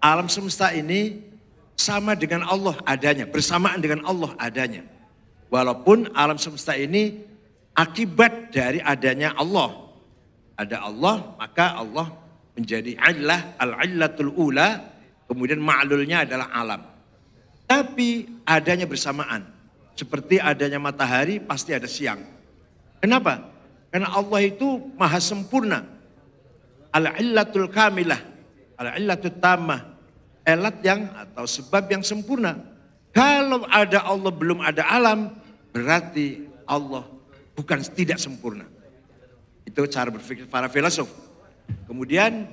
Alam semesta ini sama dengan Allah adanya, bersamaan dengan Allah adanya. Walaupun alam semesta ini akibat dari adanya Allah. Ada Allah, maka Allah menjadi illah, al-illatul ula, kemudian ma'lulnya adalah alam. Tapi adanya bersamaan. Seperti adanya matahari pasti ada siang. Kenapa? Karena Allah itu maha sempurna. Al-illatul kamilah, al-illatul tammah. Elat yang atau sebab yang sempurna. Kalau ada Allah belum ada alam, berarti Allah bukan tidak sempurna. Itu cara berpikir para filosof. Kemudian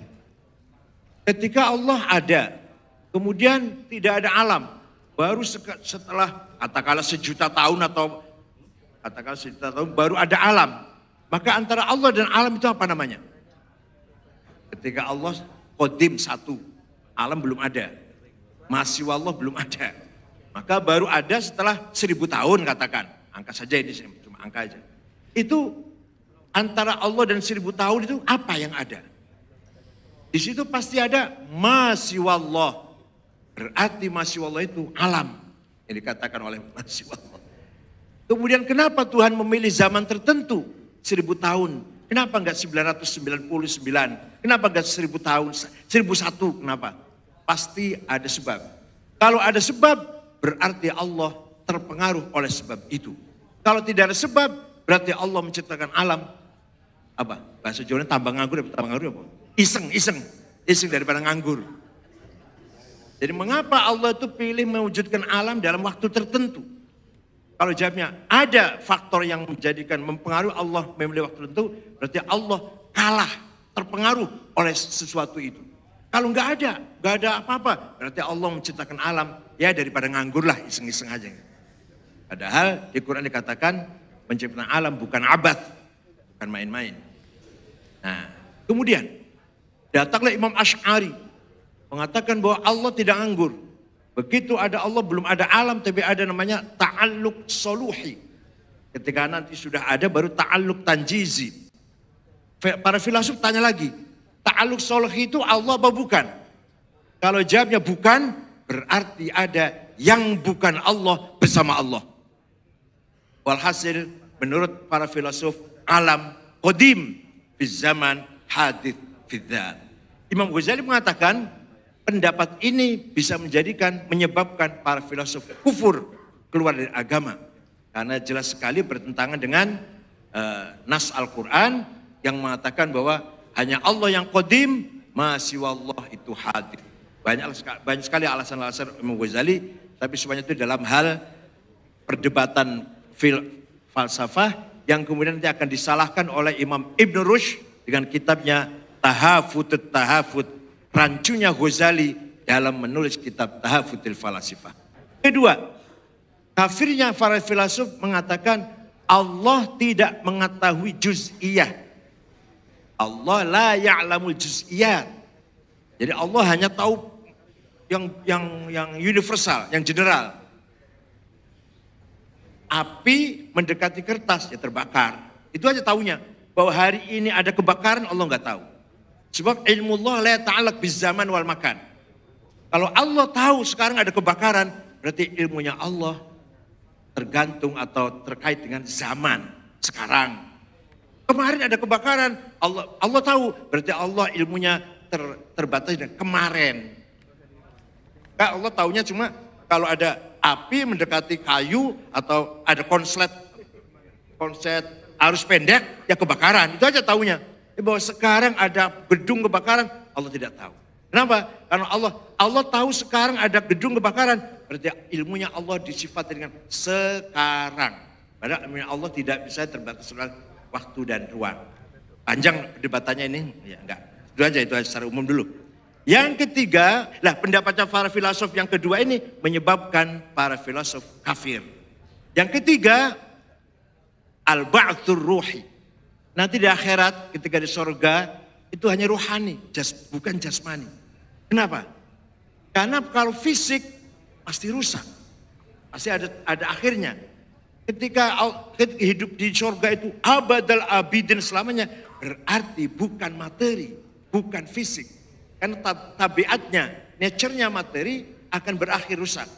ketika Allah ada, kemudian tidak ada alam, baru setelah katakanlah sejuta tahun atau katakanlah sejuta tahun baru ada alam. Maka antara Allah dan alam itu apa namanya? Ketika Allah qadim satu, alam belum ada, masih Allah belum ada. Maka baru ada setelah 1000 tahun katakan. Angka saja ini cuma angka aja. Itu antara Allah dan 1000 tahun itu apa yang ada? Di situ pasti ada masih Allah. Berarti masih Allah itu alam. Yang dikatakan oleh masih Allah. Kemudian kenapa Tuhan memilih zaman tertentu 1000 tahun? Kenapa enggak 999? Kenapa enggak 1000 tahun? 1001 kenapa? Pasti ada sebab. Kalau ada sebab, berarti Allah terpengaruh oleh sebab itu. Kalau tidak ada sebab, berarti Allah menciptakan alam. Apa? Bahasa Jawanya tambah nganggur, tambah nganggur apa? Iseng daripada nganggur. Jadi mengapa Allah itu pilih mewujudkan alam dalam waktu tertentu? Kalau jawabnya ada faktor yang menjadikan mempengaruhi Allah memilih waktu tertentu, berarti Allah kalah, terpengaruh oleh sesuatu itu. Kalau nggak ada apa-apa, berarti Allah menciptakan alam, ya daripada nganggur lah, iseng-iseng aja. Padahal di Quran dikatakan menciptakan alam bukan abath, bukan main-main. Nah, kemudian datanglah Imam Asy'ari mengatakan bahwa Allah tidak nganggur. Begitu ada Allah belum ada alam, tapi ada namanya ta'alluq soluhi. Ketika nanti sudah ada baru ta'alluq tanjizi. Para filosof tanya lagi, ta'alluq soluhi itu Allah apa bukan? Kalau jawabnya bukan, berarti ada yang bukan Allah bersama Allah. Walhasil menurut para filosof alam qadim fi zaman hadith fi dzat. Imam Ghazali mengatakan pendapat ini bisa menyebabkan para filosof kufur, keluar dari agama. Karena jelas sekali bertentangan dengan nas Al-Quran yang mengatakan bahwa hanya Allah yang qadim, masih Allah itu hadith. Banyak sekali alasan-alasan Imam Ghazali, tapi semuanya itu dalam hal perdebatan falsafah yang kemudian nanti akan disalahkan oleh Imam Ibn Rushd dengan kitabnya Tahafutut Tahafut, rancunya Ghazali dalam menulis kitab Tahafutil Falasifah. Kedua, kafirnya para filosof mengatakan Allah tidak mengetahui juz'iyah. Allah la ya'lamul juz'iyat. Jadi Allah hanya tahu yang universal, yang general. Api mendekati kertas ya terbakar. Itu aja taunya. Bahwa hari ini ada kebakaran Allah nggak tahu. Sebab ilmu Allah la ta'alaq bizaman wal makan. Kalau Allah tahu sekarang ada kebakaran, berarti ilmunya Allah tergantung atau terkait dengan zaman sekarang. Kemarin ada kebakaran, Allah tahu, berarti Allah ilmunya terbatas dengan kemarin. Allah taunya cuma kalau ada api mendekati kayu atau ada konslet arus pendek, ya kebakaran. Itu aja taunya. Bahwa sekarang ada gedung kebakaran, Allah tidak tahu. Kenapa? Karena Allah tahu sekarang ada gedung kebakaran, berarti ilmunya Allah disifati dengan sekarang. Padahal ilmunya Allah tidak bisa terbatas oleh waktu dan ruang. Panjang perdebatannya ini, ya enggak. Itu aja secara umum dulu. Yang ketiga, pendapatnya para filosof yang kedua ini menyebabkan para filosof kafir. Yang ketiga, al-ba'tsur ruhi. Nanti di akhirat ketika di surga itu hanya rohani, bukan jasmani. Kenapa? Karena kalau fisik pasti rusak. Pasti ada akhirnya. Ketika hidup di surga itu abadal abidin selamanya, berarti bukan materi, bukan fisik. Karena tabiatnya nature-nya materi akan berakhir rusak.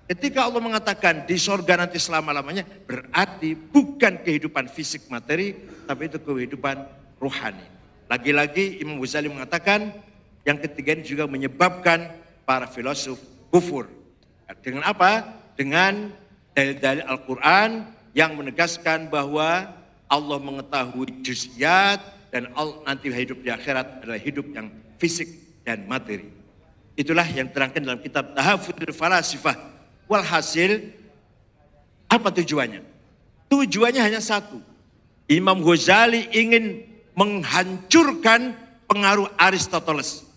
Ketika Allah mengatakan di sorga nanti selama-lamanya, berarti bukan kehidupan fisik materi, tapi itu kehidupan rohani. Lagi-lagi Imam Ghazali mengatakan, yang ketiga ini juga menyebabkan para filosof kufur. Dengan apa? Dengan dalil-dalil Al-Quran yang menegaskan bahwa Allah mengetahui juz'iyat dan nanti hidup di akhirat adalah hidup yang fisik dan materi. Itulah yang terangkan dalam kitab Tahaffudzul Falasifah. Walhasil, apa tujuannya? Tujuannya hanya satu. Imam Ghazali ingin menghancurkan pengaruh Aristoteles.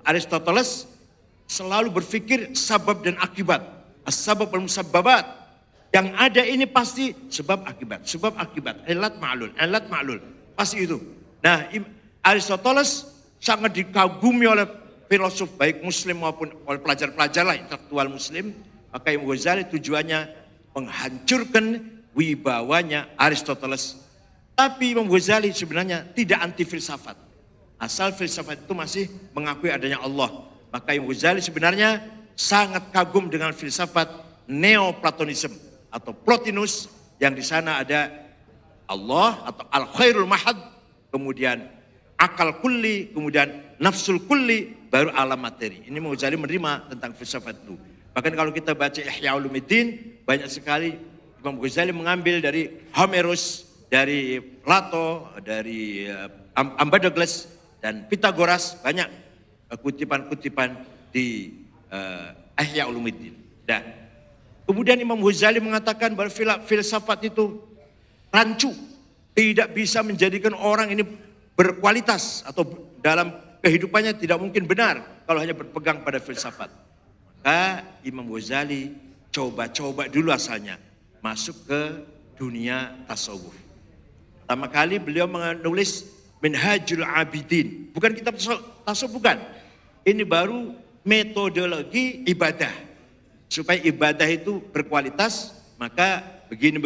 Aristoteles selalu berpikir sabab dan akibat. As-sabab wal musabbabat. Yang ada ini pasti sebab akibat. Sebab akibat. Ilat ma'lul. Pasti itu. Nah, Aristoteles sangat dikagumi oleh filosof baik muslim maupun oleh pelajar-pelajar lah intelektual muslim. Maka Imam Ghazali tujuannya menghancurkan wibawanya Aristoteles. Tapi Imam Ghazali sebenarnya tidak anti filsafat. Asal filsafat itu masih mengakui adanya Allah. Maka Imam Ghazali sebenarnya sangat kagum dengan filsafat Neoplatonisme atau Plotinus, yang di sana ada Allah atau al-khairul mahad, kemudian akal kulli, kemudian nafsul kulli, baru alam materi. Ini Imam Ghazali menerima tentang filsafat itu. Bahkan kalau kita baca Ihya Ulumuddin, banyak sekali Imam Ghazali mengambil dari Homerus, dari Plato, dari Empedokles dan Pythagoras, banyak kutipan-kutipan di Ihya Ulumuddin. Dan kemudian Imam Ghazali mengatakan bahwa filsafat itu rancu, tidak bisa menjadikan orang ini berkualitas atau dalam kehidupannya tidak mungkin benar kalau hanya berpegang pada filsafat. Maka Imam Ghazali coba-coba dulu asalnya masuk ke dunia tasawuf. Pertama kali beliau menulis Minhajul Abidin. Bukan kitab tasawuf, bukan. Ini baru metodologi ibadah. Supaya ibadah itu berkualitas, maka begini.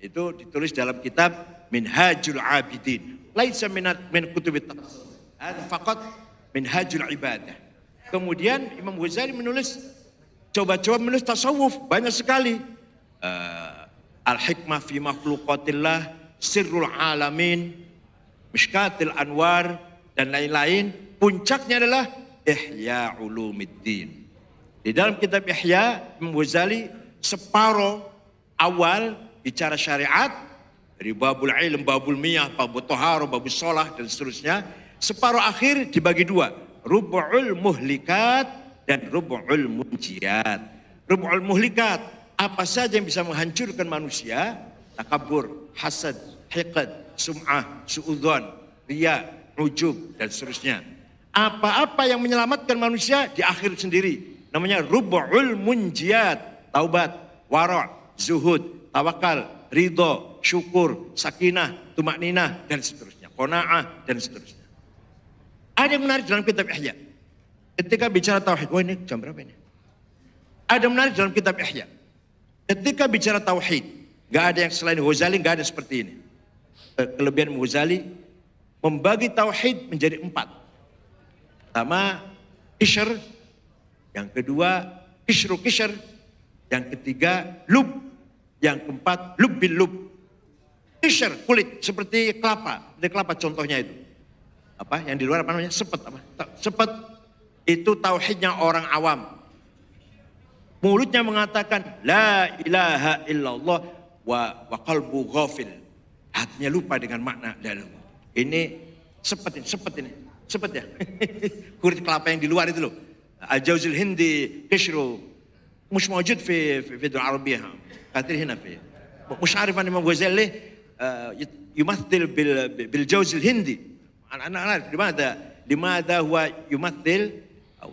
Itu ditulis dalam kitab Minhajul Abidin. Laisa min kutubit tasawuf. Ada faqat Minhajul Ibadah. Kemudian Imam Ghazali coba-coba menulis tasawuf, banyak sekali. Al-Hikmah fi Makhluqatillah, Sirrul Alamin, Mishkatil Anwar, dan lain-lain. Puncaknya adalah Ihya Ulumuddin. Di dalam kitab Ihya, Imam Ghazali separuh awal bicara syariat, dari babul ilm, babul miyah, babul toharo, babul sholah, dan seterusnya. Separuh akhir dibagi dua. Rub'ul muhlikat dan rub'ul munjiat. Rub'ul muhlikat, apa saja yang bisa menghancurkan manusia, takabur, hasad, hiqad, sum'ah, su'udhan, riya, ujub, dan seterusnya. Apa-apa yang menyelamatkan manusia di akhir sendiri, namanya rub'ul munjiat, taubat, wara', zuhud, tawakal, ridho, syukur, sakinah, tumakninah, dan seterusnya. Qanaah, dan seterusnya. Ada yang menarik dalam kitab Ihya. Ketika bicara tauhid, wah ini jam berapa ini? Ada yang menarik dalam kitab Ihya. Ketika bicara tauhid, gak ada yang selain Ghazali, gak ada seperti ini. Kelebihan Ghazali membagi tauhid menjadi 4. Pertama, kishr. Yang kedua, kishr. Yang ketiga, lub. Yang keempat, lub bil lub. Kishr, kulit, seperti kelapa. Seperti kelapa contohnya itu. Apa yang di luar apa namanya? Sepet. Sepet itu tauhidnya orang awam. Mulutnya mengatakan la ilaha illallah wa qalbu ghafil. Hatinya lupa dengan makna dalam. Ini sepet ini. Sepet ya. Kulit kelapa yang di luar itu loh. Al-Jawzul Hindi kishru مش موجود في العربية كثير هنا في مش عارف أن الإمام غزالي يمثل بالجوز الهندي. أنا أعرف لماذا هو يمثل أو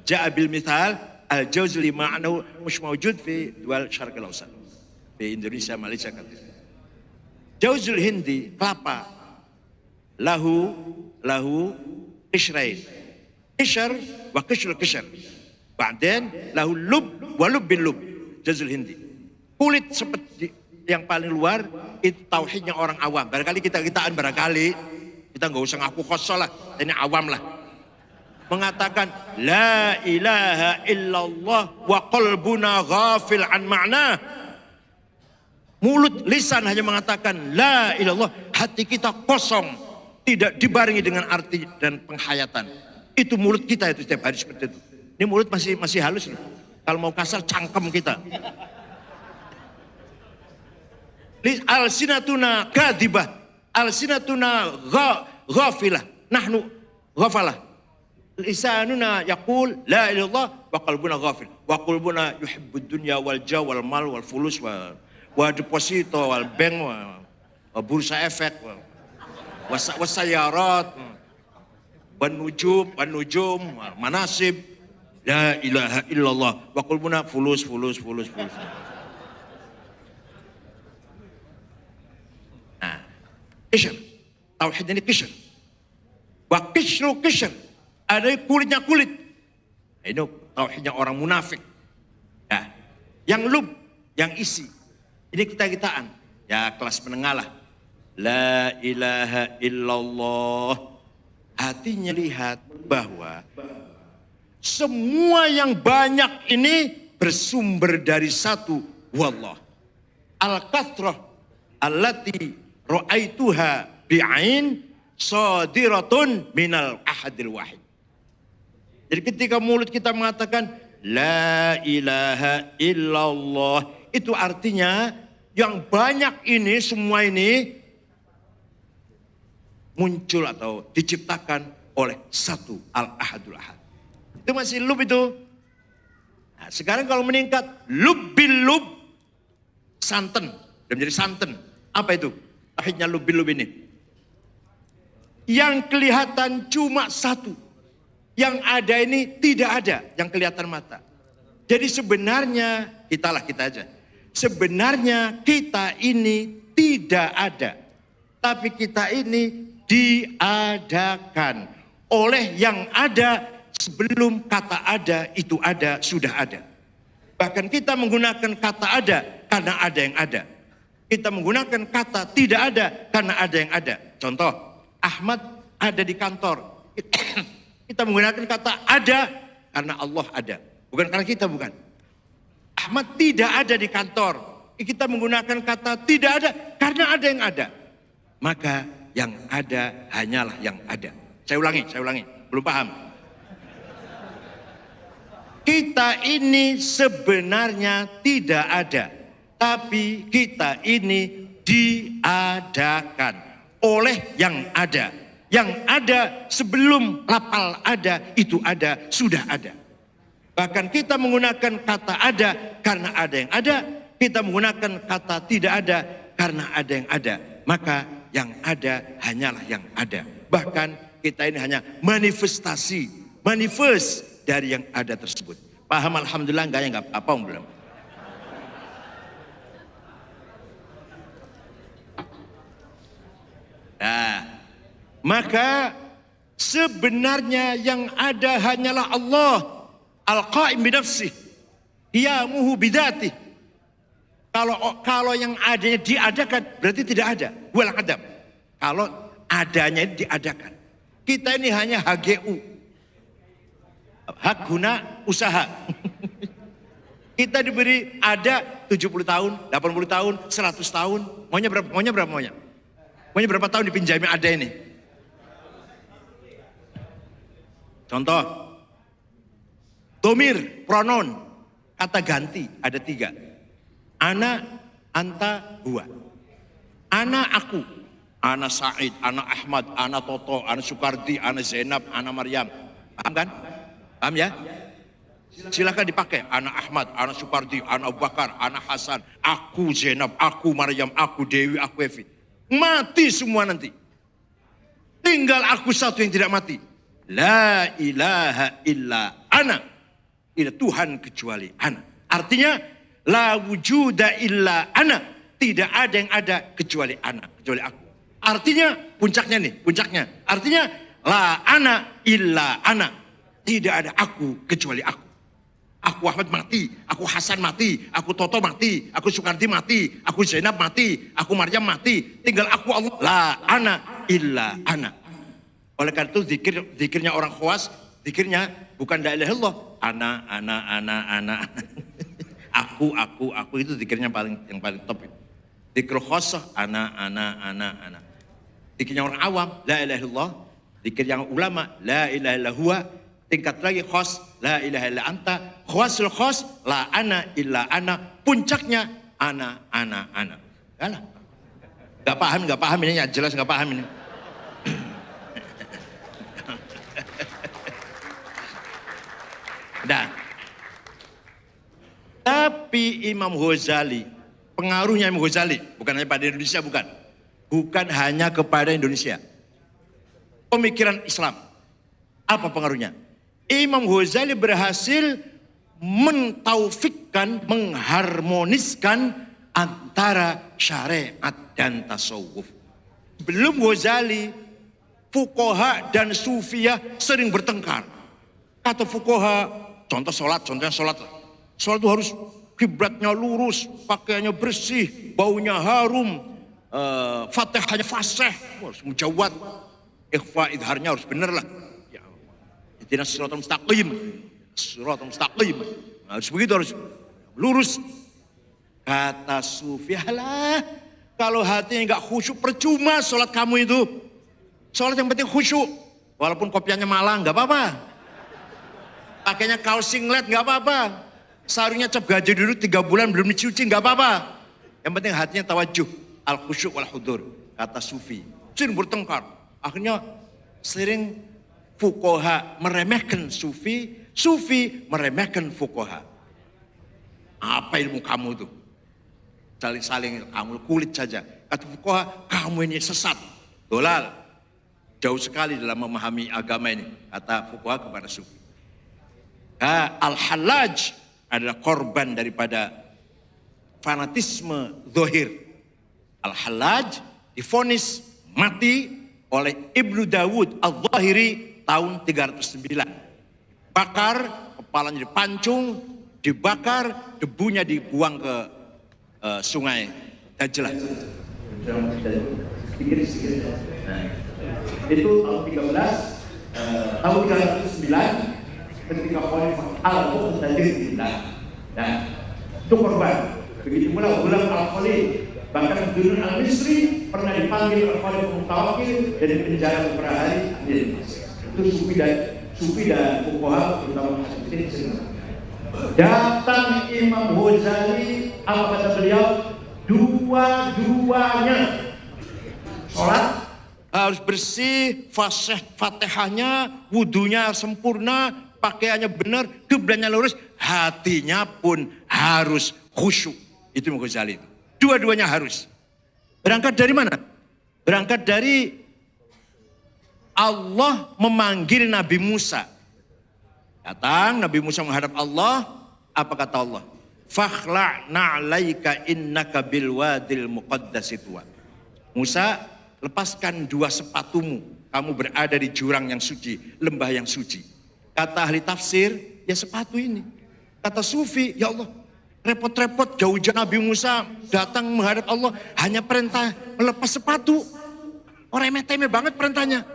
جاء بالمثال الجوز لمعنى مش موجود في دول الشرق الأوسط في إندونيسيا ماليزيا كثير. جوز الهندي kelapa له قشرين قشر وقشر القشر بعدين له لب ولب اللب جوز الهندي. Kulit seperti yang paling luar itu tauhidnya orang awam. Barangkali kita barangkali kita nggak usah ngaku khosoh lah, ini awam lah. mengatakan la ilaha illallah wa qalbuna ghafil an ma'na. Mulut lisan hanya mengatakan la ilallah, hati kita kosong, tidak dibarengi dengan arti dan penghayatan. Itu mulut kita itu setiap hari seperti itu. Ini mulut masih halus loh. Kalau mau kasar cangkem kita. Al-sinatuna kadhibah, al-sinatuna ghafilah, nahnu ghafalah. Lisanuna yaqul la ilallah wa qalbuna ghafil. Wa qalbuna yuhibbud dunya wal jaw wal mal wal fulus wa deposito wal bank wa bursa efek wa sayarat wa nujum manasib. La ilaha illallah wa qalbuna fulus. Nah, kishr. Tauhid ini kishr. Wa kishru kishr. Ada kulitnya kulit. Ini tauhidnya orang munafik. Ya. Yang lub, yang isi. Ini kita-kitaan. Ya kelas menengah lah. La ilaha illallah. Hatinya lihat bahwa semua yang banyak ini bersumber dari satu wallah. Al-kathrah allati ra'aituha bi'ain sadiratun minal ahadil wahid. Jadi ketika mulut kita mengatakan la ilaha illallah, itu artinya yang banyak ini, semua ini muncul atau diciptakan oleh satu al-ahadul ahad. Itu masih lub itu. Nah, sekarang kalau meningkat lub bil lub, santen, dan menjadi santen. Apa itu? Akhirnya lub bil lub ini. Yang kelihatan cuma satu. Yang ada ini tidak ada yang kelihatan mata. Jadi sebenarnya kita aja. Sebenarnya kita ini tidak ada. Tapi kita ini diadakan oleh yang ada sebelum kata ada itu ada, sudah ada. Bahkan kita menggunakan kata ada karena ada yang ada. Kita menggunakan kata tidak ada karena ada yang ada. Contoh, Ahmad ada di kantor. Kita menggunakan kata ada karena Allah ada. Bukan karena kita, bukan. Ahmad tidak ada di kantor. Kita menggunakan kata tidak ada karena ada yang ada. Maka yang ada hanyalah yang ada. Saya ulangi. Belum paham. Kita ini sebenarnya tidak ada. Tapi kita ini diadakan oleh yang ada. Yang ada sebelum lapal ada, itu ada, sudah ada. Bahkan kita menggunakan kata ada karena ada yang ada. Kita menggunakan kata tidak ada karena ada yang ada. Maka yang ada hanyalah yang ada. Bahkan kita ini hanya manifest dari yang ada tersebut. Paham alhamdulillah enggak ya, enggak apa-apa belum? Nah, maka sebenarnya yang ada hanyalah Allah al-qaim binafsih, qiyamuhu bidzatih. Kalau yang adanya diadakan berarti tidak ada. Wal adam. Kalau adanya diadakan. Kita ini hanya HGU. Hak guna usaha. Kita diberi ada 70 tahun, 80 tahun, 100 tahun. Maunya berapa? Maunya berapa tahun dipinjami ada ini? Contoh, domir, pronoun, kata ganti ada 3. Ana, anta, huwa. Ana, aku. Ana Said, ana Ahmad, ana Toto, ana Sukardi, ana Zainab, ana Maryam. Paham kan? Paham ya? Silakan dipakai. Ana Ahmad, ana Sukardi, ana Abu Bakar, ana Hasan, aku Zainab, aku Maryam, aku Dewi, aku Evi. Mati semua nanti. Tinggal aku satu yang tidak mati. La ilaha illa ana. Tidak Tuhan kecuali ana. Artinya la wujuda illa ana. Tidak ada yang ada kecuali ana, kecuali aku. Artinya puncaknya. Artinya la ana illa ana. Tidak ada aku kecuali aku. Aku Ahmad mati, aku Hasan mati, aku Toto mati, aku Sukardi mati, aku Zainab mati, aku Maryam mati. Tinggal aku Allah. La ana illa ana. Oleh karena itu zikirnya orang khawas, Zikirnya bukan la ilaha illallah, ana. Aku itu zikirnya yang paling top itu. Zikir khosoh, ana. Zikirnya orang awam, la ilaha illallah. Zikir yang ulama, la ilaha illa huwa. Tingkat lagi khos, la ilaha illa anta. Khosul khos, la ana illa ana. Puncaknya, ana. Alah. Gak paham ini, ya jelas gak paham ini. Nah, tapi Imam Ghazali, pengaruhnya Imam Ghazali, bukan hanya pada Indonesia, bukan hanya kepada Indonesia. Pemikiran Islam, apa pengaruhnya? Imam Ghazali berhasil mentaufikkan, mengharmoniskan antara syariat dan tasawuf. Belum Ghazali, fuqaha dan sufiyah sering bertengkar. Kata fuqaha, contohnya sholat. Sholat itu harus kiblatnya lurus, pakaiannya bersih, baunya harum, fatihahnya fasih, harus mujawad, ikhfa idharnya harus bener lah. Ya, Ihdinas siratal mustaqim, harus begitu, harus lurus. Kata sufi, alah, kalau hatinya nggak khusyuk percuma sholat kamu itu. Sholat yang penting khusyuk, walaupun kopiannya malang nggak apa-apa. Pakainya kaos singlet nggak apa-apa. Sarungnya cap gaji dulu 3 bulan belum dicuci nggak apa-apa. Yang penting hatinya tawajuh, al khusyuk wal hudur. Kata sufi. Sering bertengkar. Akhirnya sering fuqaha meremehkan sufi, sufi meremehkan fuqaha. Apa ilmu kamu tuh? Saling kamu kulit saja. Kata fuqaha, kamu ini sesat, dolal. Jauh sekali dalam memahami agama ini. Kata fuqaha kepada sufi. Al-Hallaj adalah korban daripada fanatisme zahir. Al-Hallaj divonis mati oleh Ibnu Dawud Al-Zahiri tahun 309. Bakar, kepalanya dipancung, dibakar, debunya dibuang ke sungai Dajlah. Sedikit. Nah, itu tahun 309 ketika Khalifah Al-Muqtadir bilang, nah itu korban. Begitu pula Ghulam Al-Khalid, bahkan Dunun Al-Misri pernah dipanggil oleh Khalifah Mutawakil dan dipenjara beberapa hari. Itu sufi dan fuqaha terutama hadis. Datang Imam Ghazali, apa kata beliau? Dua-duanya sholat harus bersih, fatihahnya, wudunya sempurna, pakaiannya benar, kiblatnya lurus, hatinya pun harus khusyuk. Itu Imam Ghazali. Dua-duanya harus. Berangkat dari mana? Berangkat dari Allah memanggil Nabi Musa. Datang Nabi Musa menghadap Allah, apa kata Allah? Fakhla' na'laika innaka bil wadil muqaddasi tuwa. Musa, lepaskan 2 sepatumu, kamu berada di jurang yang suci, lembah yang suci. Kata ahli tafsir, ya sepatu ini. Kata sufi, ya Allah, repot-repot jauh-jauh Nabi Musa datang menghadap Allah, hanya perintah melepas sepatu. Oh, remeh-temeh banget perintahnya.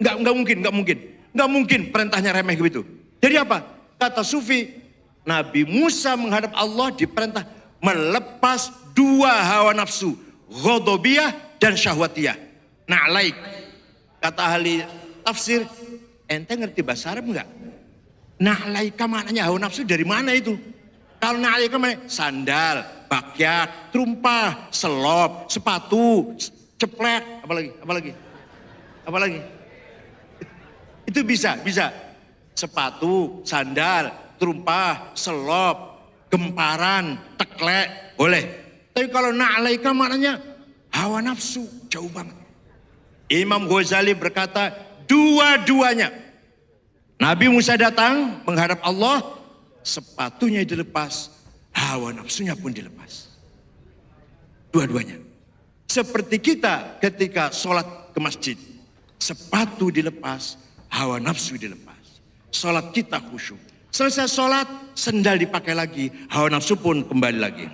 Nggak mungkin perintahnya remeh begitu. Jadi apa? Kata sufi, Nabi Musa menghadap Allah diperintah melepas 2 hawa nafsu, ghadabiyah dan syahwatiyah. Na'laik. Kata ahli tafsir, ente ngerti bahasa Arab enggak? Na'laika maknanya hawa nafsu dari mana itu? Kalau na'laika mana? Sandal, bakyat, trumpah, selop, sepatu, ceplek, apa lagi? Itu bisa. Sepatu, sandal, trumpah, selop, gemparan, teklek, boleh. Tapi kalau na'laika maknanya hawa nafsu, jauh banget. Imam Ghazali berkata, dua-duanya. Nabi Musa datang menghadap Allah, sepatunya dilepas, hawa nafsunya pun dilepas. Dua-duanya. Seperti kita ketika sholat ke masjid, sepatu dilepas, hawa nafsu dilepas. Sholat kita khusyuk. Selesai sholat, sendal dipakai lagi, hawa nafsu pun kembali lagi.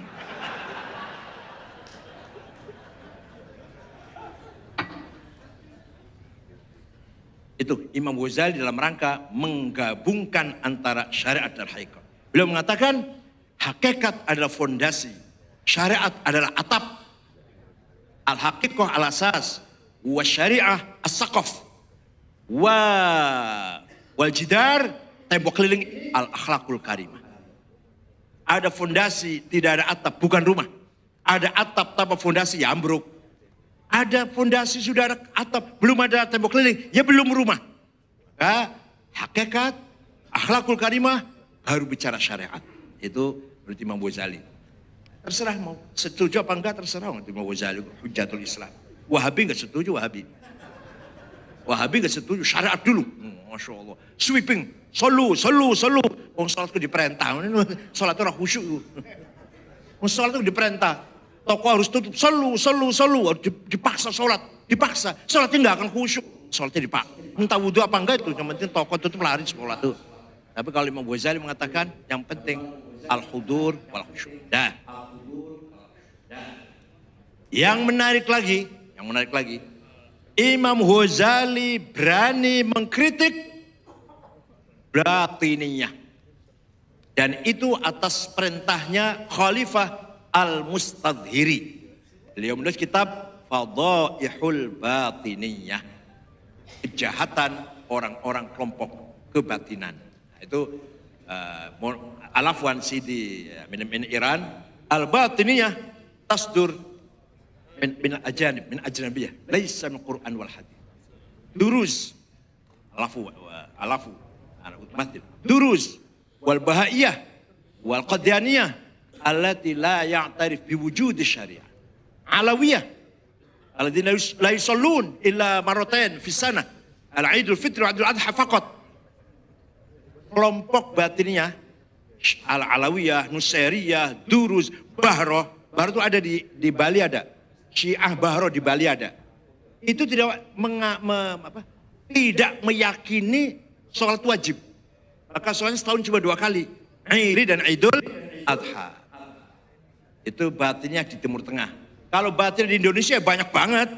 Itu Imam Ghazali dalam rangka menggabungkan antara syariat dan hakikat. Beliau mengatakan hakikat adalah fondasi, syariat adalah atap, al-haqiqah al-asas, wa syariah as-saqaf, wal jidar, tembok keliling, al-akhlaqul karimah. Ada fondasi, tidak ada atap, bukan rumah. Ada atap tanpa fondasi, ya ambruk. Ada fondasi, sudah ada atap, belum ada tembok keliling, ya belum rumah. Maka hakikat, akhlakul karimah, baru bicara syariat. Itu berarti Imam Ghazali. Terserah mau setuju apa enggak, terserah Imam Ghazali, Hujjatul Islam. Wahabi enggak setuju, Wahabi enggak setuju, syariat dulu. Masya Allah. Sweeping, solu. Wong salat itu diperintah. Salat itu orang khusyuk. Wong salat itu diperintah. Toko harus tutup, solu. Dipaksa sholat, dipaksa. Sholatnya nggak akan khusyuk. Sholatnya dipaksa. Entah wudhu apa enggak itu, yang penting toko tutup lari sholat tuh. Tapi kalau Imam Ghazali mengatakan yang penting al-hudur wal khusyuk. Dah. Yang menarik lagi, Imam Ghazali berani mengkritik batiniyah. Dan itu atas perintahnya Khalifah Al-Mustadhiri. Beliau menulis kitab Fadaihul Batiniyah. Kejahatan orang-orang kelompok kebatinan. Itu Al-Afwan Sidi min Iran. Al-Batiniyah tasdur min ajnabiyah. Laisa min Quran wal hadith. Durus. Alafu. Durus. Wal Bahaiyah. Wal Qadyaniyah. Allati la ya'tarif biwujudi syariah. Alawiyah. Alladzina la yusallun illa marratain fi sanah. Al-Aidul Fitri wa Idul Adha faqat. Kelompok batinnya Al-Alawiyah, Nusairiyah, Durus, Bahroh. Bahroh itu ada di Bali ada. Syiah Bahroh di Bali ada. Itu tidak tidak meyakini sholat wajib. Maka sholatnya setahun cuma 2 kali. Iri dan Idul Adha. Itu batinnya di Timur Tengah. Kalau batin di Indonesia banyak banget.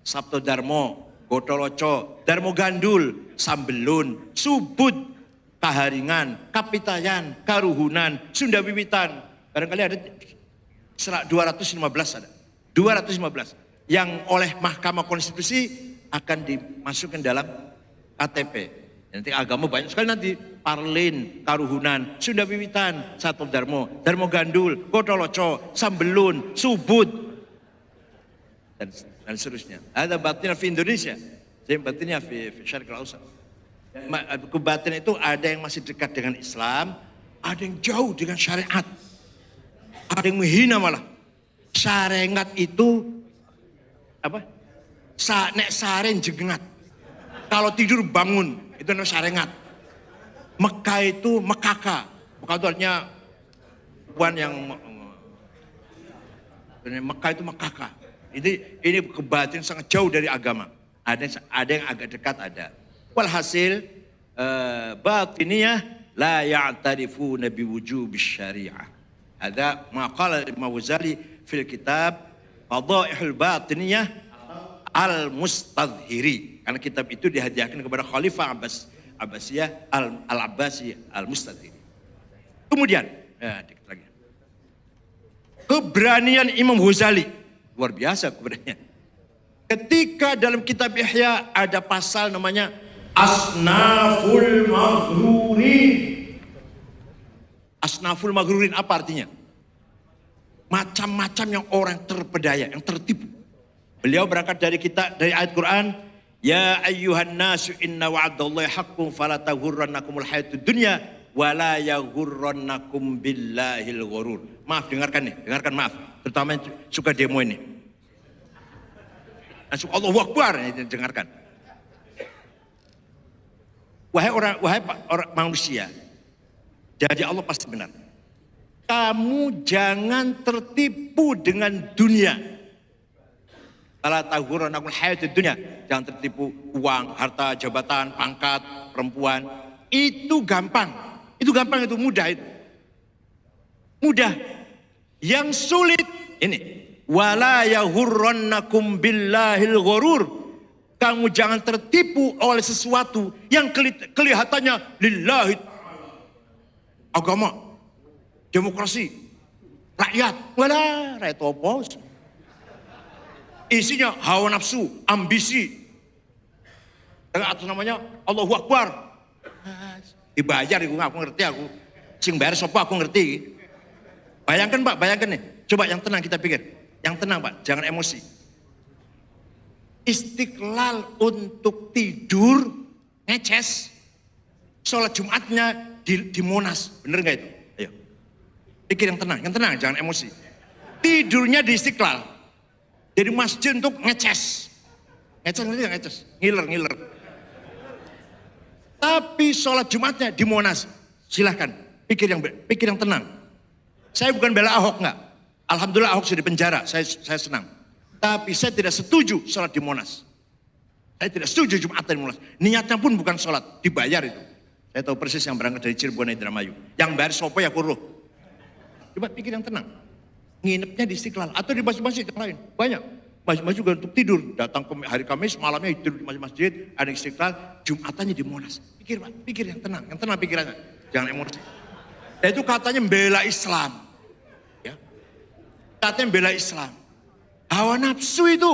Sabto Darmo, Gotoloco, Darmo Gandul, Sambelun, Subud, Kaharingan, Kapitayan, Karuhunan, Sunda Wiwitan. Barangkali ada 215 ada. 215. Yang oleh Mahkamah Konstitusi akan dimasukkan dalam KTP. Nanti agama banyak sekali nanti. Parlin, Karuhunan, Sunda Wiwitan, Sabto Darmo, Darmo Gandul, Gotoloco, Sambelun, Subud, dan seterusnya. Ada batinnya di Indonesia, jadi batinnya di Syarqil Ausat. Kebatinan itu ada yang masih dekat dengan Islam, ada yang jauh dengan syariat, ada yang menghina malah. Sarengat itu apa? Nek saren jengat, kalau tidur bangun, itu namanya sarengat. Mekah itu Mekaka. Mekah itu artinya puan yang Mekah itu Mekaka. Ini kebatinan sangat jauh dari agama. Ada yang agak dekat ada. Walhasil batiniyah la ya'tarifuna biwujubis syariah. Ada maqala Imam Ghazali fil kitab Fadaihul Batiniyah Al-Mustadhiri. Karena kitab itu dihadiahkan kepada Khalifah Abbasiyah Al-Abbasi Al-Mustadhiri. Kemudian, dikit lagi. Keberanian Imam Ghazali. Luar biasa keberanian. Ketika dalam kitab Ihya ada pasal namanya Asnaful Maghrurin. Asnaful Maghrurin apa artinya? Macam-macam yang orang terpedaya, yang tertipu. Beliau berangkat dari ayat Quran. Ya ayyuhan nasu inna wa'adallahi haqqun fala taghurrannakumul hayatud dunya wa la yaghurrannakum billahil ghurur. Maaf, dengarkan maaf. Terutama yang suka demo ini. Allahu Akbar, dengarkan. Wahai orang manusia, jadi Allah pasti benar. Kamu jangan tertipu dengan dunia. Fala taghurrannakumul hayatud dunya. Jangan tertipu uang, harta, jabatan, pangkat, perempuan. Itu gampang. Itu mudah itu. Mudah. Yang sulit ini. Wala yaghurrannakum billahil ghurur. Kamu jangan tertipu oleh sesuatu yang kelihatannya lillahi agama, demokrasi, rakyat. Walah, rakyat apa? Isinya hawa nafsu, ambisi. Atau namanya Allahu Akbar. Dibayar aku ngerti aku. Sing bayar sapa aku ngerti. Bayangkan Pak, bayangkan nih. Coba yang tenang kita pikir. Yang tenang Pak, jangan emosi. Istiqlal untuk tidur ngeces. Sholat Jumatnya di Monas, bener nggak itu? Ayo, pikir yang tenang, jangan emosi. Tidurnya di Istiqlal, jadi masjid untuk ngeces, ngeces, ngiler. Tapi sholat Jumatnya di Monas, silahkan. Pikir yang tenang. Saya bukan bela Ahok nggak. Alhamdulillah Ahok sudah di penjara, saya senang. Tapi saya tidak setuju sholat di Monas. Saya tidak setuju Jumatan di Monas. Niatnya pun bukan sholat, dibayar itu. Saya tahu persis yang berangkat dari Cirebon Indramayu. Yang bayar sopo ya kuruh. Coba pikir yang tenang. Nginepnya di Istiqlal atau di masjid-masjid yang lain. Banyak. Masjid-masjid juga untuk tidur. Datang ke hari Kamis, malamnya tidur di masjid. Ada Istiqlal, Jumatannya di Monas. Pikir Pak, pikir yang tenang pikirannya. Jangan emosi. Dan itu katanya membela Islam. Ya. Katanya membela Islam. Hawa nafsu itu.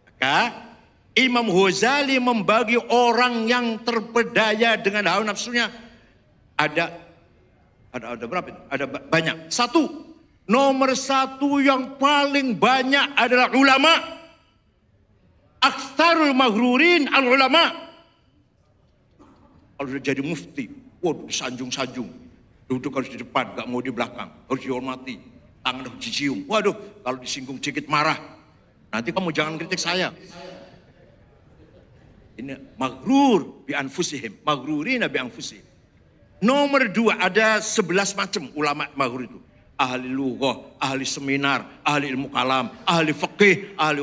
Maka Imam Ghazali membagi orang yang terpedaya dengan hawa nafsunya. Ada berapa? Ada banyak. Nomor satu yang paling banyak adalah ulama. Aktsarul maghrurin al ulama. Kalau sudah jadi mufti, waduh disanjung-sanjung. Duduk harus di depan, gak mau di belakang, harus dihormati. Tangan harus dicium. Waduh, kalau disinggung sedikit marah. Nanti kamu jangan kritik saya. Ini maghrur bi anfusihim, maghrurina bi anfusihim. Nomor 2 ada 11 macam ulama maghrur itu. Ahli lughah, ahli seminar, ahli ilmu kalam, ahli fikih, ahli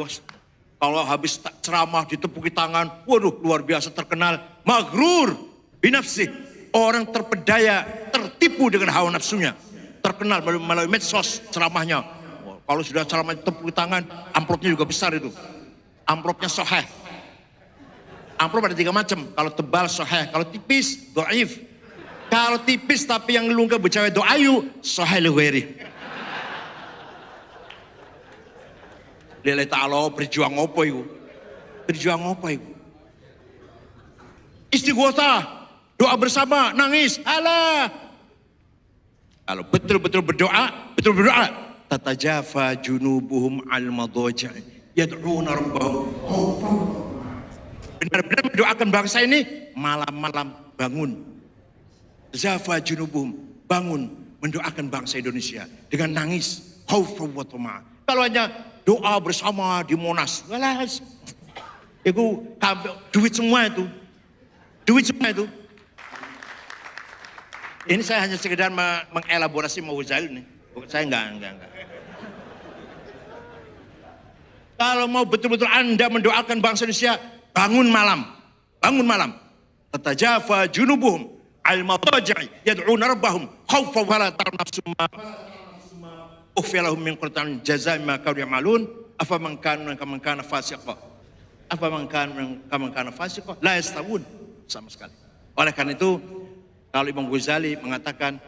kalau habis ceramah ditepuki tangan, waduh luar biasa terkenal. Maghrur bi nafsih. Orang terpedaya, tertipu dengan hawa nafsunya. Terkenal melalui medsos ceramahnya. Kalau sudah ceramah tepuk tangan, amplopnya juga besar itu. Amplopnya soheh. Amplop ada 3 macam. Kalau tebal soheh, kalau tipis do'if. Kalau tipis tapi yang lungkah bercawe do'ayu, soheh leweri. Lillahi ta'ala berjuang apa itu? Berjuang apa itu? Istighosah, doa bersama, nangis, alah. Kalau betul-betul berdoa, tatajafa junubuhum al-madaja yad'una rabbahum. Benar-benar mendoakan bangsa ini malam-malam bangun. Zafa junubuhum, bangun mendoakan bangsa Indonesia dengan nangis, khaufan wa tama'. Kalau hanya doa bersama di Monas, walas. Itu duit semua itu. Ini saya hanya sekedar mengelaborasi Ghazali nih. Saya enggak. Kalau mau betul-betul Anda mendoakan bangsa Indonesia, bangun malam. Tatajafa junubuhum al-madaji yad'una rabbahum khaufan wa la tarnafsuma ukhfiyalahum min qurtan jazaa'i ma kanu ya'malun afaman kana fasiqa la yastawun sama sekali. Oleh karena itu kalau Imam Ghazali mengatakan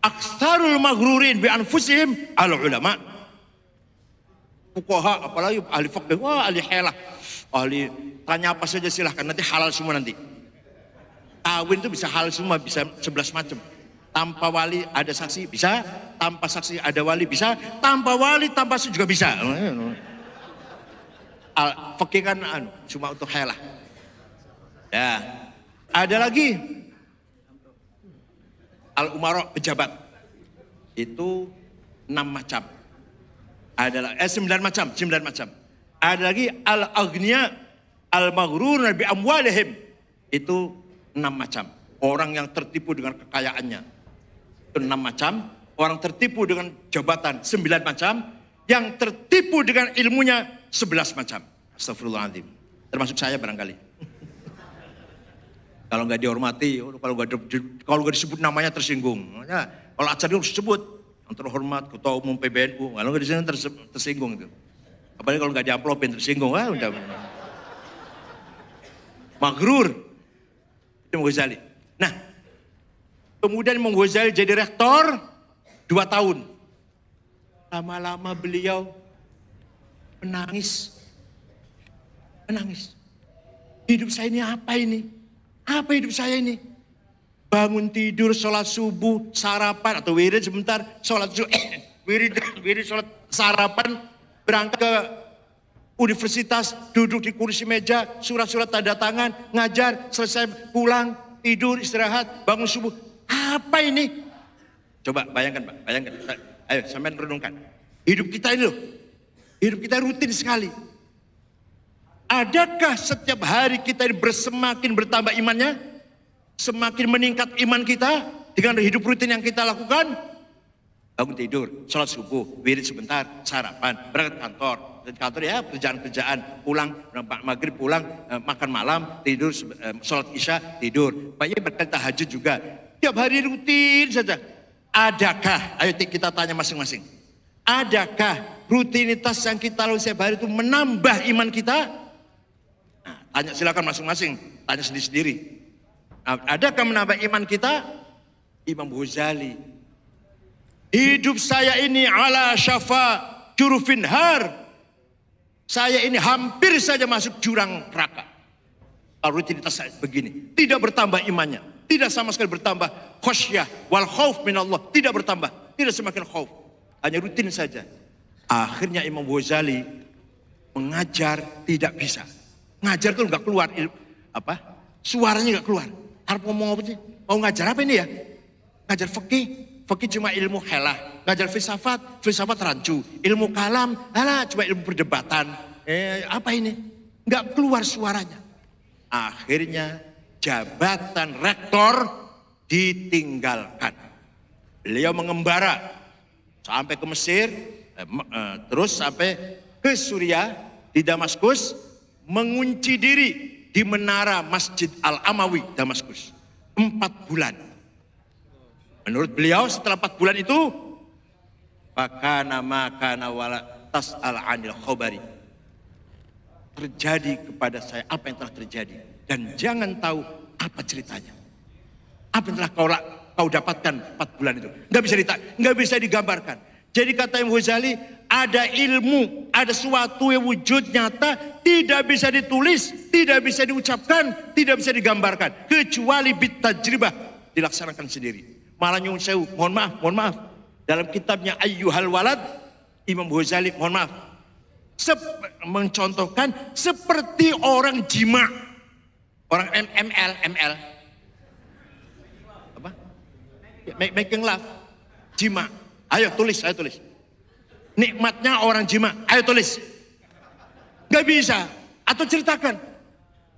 aktsarul maghrurin bi anfusihim al ulama. Fuqaha apalagi ahli fikih, wah ahli helah. Ahli tanya apa saja silahkan, nanti halal semua nanti. Kawin itu bisa halal semua, bisa 11 macam. Tanpa wali ada saksi bisa, tanpa saksi ada wali bisa, tanpa wali tanpa saksi juga bisa. Fikih kan cuma untuk helah. Ya. Ada lagi al-umara pejabat itu 6 macam. Ada 9 macam. Ada lagi al-aghniya al-maghrurun bi amwalihim itu 6 macam. Orang yang tertipu dengan kekayaannya itu 6 macam. Orang tertipu dengan jabatan 9 macam. Yang tertipu dengan ilmunya 11 macam. Astagfirullahaladzim. Termasuk saya barangkali. Kalau nggak dihormati, kalau nggak disebut namanya tersinggung. Ya, kalau acara harus disebut, yang terhormat Ketua Umum PBNU. Kalau nggak disini tersinggung itu. Apalagi kalau nggak diamplopin tersinggung, udah. Maghrur. Imam Ghazali. Nah, kemudian Imam Ghazali jadi rektor 2 tahun. Lama-lama beliau menangis. Hidup saya ini apa ini? Apa hidup saya ini? Bangun tidur, sholat subuh, sarapan atau wirid sebentar, sholat subuh, wirid, sholat sarapan, berangkat ke universitas, duduk di kursi meja, surat-surat tanda tangan, ngajar, selesai pulang, tidur, istirahat, bangun subuh. Apa ini? Coba bayangkan Pak, bayangkan. Ayo sampai renungkan. Hidup kita ini loh, hidup kita rutin sekali. Adakah setiap hari kita ini semakin bertambah imannya? Semakin meningkat iman kita dengan hidup rutin yang kita lakukan? Bangun tidur, sholat subuh, wirid sebentar, sarapan, berangkat kantor. Dan kantor ya kerjaan-kerjaan, pulang, maghrib pulang, makan malam, tidur, sholat isya, tidur. Banyak berkata tahajud juga. Tiap hari rutin saja. Adakah, ayo kita tanya masing-masing. Adakah rutinitas yang kita lakukan setiap hari itu menambah iman kita? Nah, tanya silakan masing-masing, tanya sendiri-sendiri. Nah, adakah menambah iman kita? Imam Ghazali. Hidup saya ini ala syafa jurufin har. Saya ini hampir saja masuk jurang neraka. Rutinitas saya begini, tidak bertambah imannya, tidak sama sekali bertambah khosyah wal khauf minallah, tidak bertambah, tidak semakin khauf, hanya rutin saja. Akhirnya Imam Ghazali mengajar tidak bisa. Ngajar tuh nggak keluar suaranya nggak keluar. Harus ngomong apa sih? Mau ngajar apa ini ya? Ngajar fikih, fikih cuma ilmu helah. Ngajar filsafat rancu. Ilmu kalam, cuma ilmu perdebatan. Apa ini? Nggak keluar suaranya. Akhirnya jabatan rektor ditinggalkan. Beliau mengembara sampai ke Mesir, terus sampai ke Suriah, di Damaskus, mengunci diri di menara Masjid Al-Amawi Damaskus 4 bulan. Menurut beliau setelah 4 bulan itu, fakana makana wala tas'al 'anil khabari. Terjadi kepada saya apa yang telah terjadi dan jangan tahu apa ceritanya. Apa yang telah kau dapatkan 4 bulan itu. Nggak bisa digambarkan. Jadi kata Imam Ghazali, ada ilmu, ada sesuatu yang wujud nyata, tidak bisa ditulis, tidak bisa diucapkan, tidak bisa digambarkan. Kecuali bitajribah, dilaksanakan sendiri. Malah nyuwun sewu, mohon maaf. Dalam kitabnya Ayyuhal Walad, Imam Ghazali, mohon maaf, mencontohkan seperti orang jima. Orang ML. Apa? Making love. Jima. Ayo tulis. Nikmatnya orang jima. Ayo tulis. Gak bisa. Atau ceritakan,